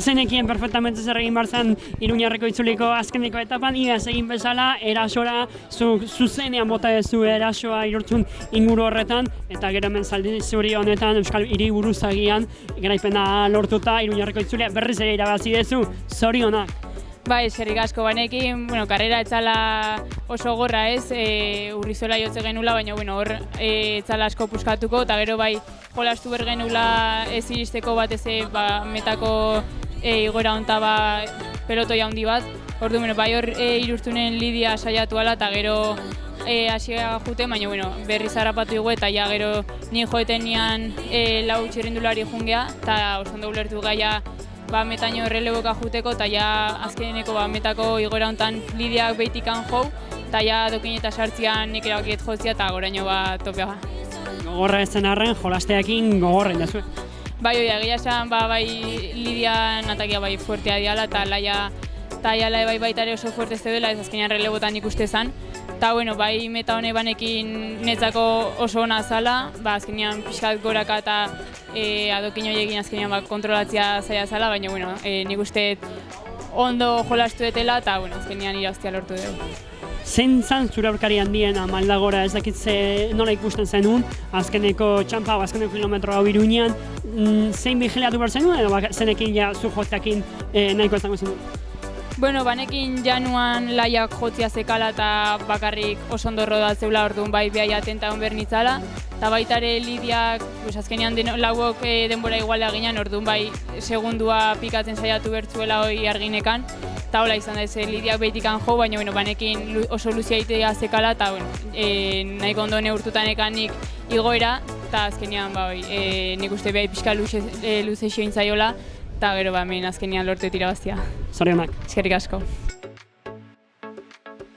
bazenekien perfectamente zer egin barzan Iruñarreko itzuliko azkeneko etapan, iaz egin bezala, erasora, zuzenean bota duzu erasoa Irurtzun inguru horretan, eta gero hemen zaldi zuri honetan Euskal Hiriburuzagian garaipena lortuta Iruñarreko itzulia berriz ere irabazi duzu, zorionak. Bai, eskerrik asko, banekin, karrera etzala oso gorra ez, Urrizuela jotze genula, baina hor etzala asko puskatuko, eta gero bai jolastu bergenula ez iristeko batez metako igoera honta pelotoi handi bat. Orduan, bai hor Irurtzunen Lidia saiatu ala, eta gero hasia jute, baina berriz harrapatu dugu, eta ja gero ni joeten nian lau txirrindulari jungea, eta oso ondo ulertu gaia metaino erreleboka juteko, eta ja azkeneko metako igoera hontan Lidiak behitikan jau, eta ja dokin eta sartzian nik erabakiet jotzia, eta goraino topea. Gogorra ez zen arren, jolasteakin gogorren da zuen. Bai, egia esan, bai Lidian atakia bai fuertea diala, eta laia bai baitare oso fuerte zeudela, ez azkenean relebotan ikuste zen. Eta, bai meta hone banekin netzako oso ona zala, azkenean pixkat goraka eta adokin horiekin azkenean kontrolatzea zaila zala, baina, nik uste ondo jolastu dutela, eta, azkenean iraztia lortu dugu. Zein zan zure aurkari handien Maldagora, ez dakit nola ikusten zenun, azkeneko txampa, azkeneko kilometro hau Iruñean, zein vigilatu behar zenun, edo zenekin ja zu jozteakin nahiko izango zenun? Banekin januan laiak jotzia zekala eta bakarrik oso ondo rodatzeula, orduan bai behai atenta hon behar nitzala. Eta baitare Lidiak, azkenean lauok denbora igualea ginen, orduan bai segundua pikatzen saiatu bertzuela hoi arginekan. Eta hola izan da, Lidiak behitikan jo, baina banekin oso luzia itea zekala, eta nahiko ondo neurtutan ekanik igoera, eta azkenean nik uste behai pixka luze xein zaiola, eta gero hemen azkenean lortu irabaztia. Zorionak. Eskerrik asko.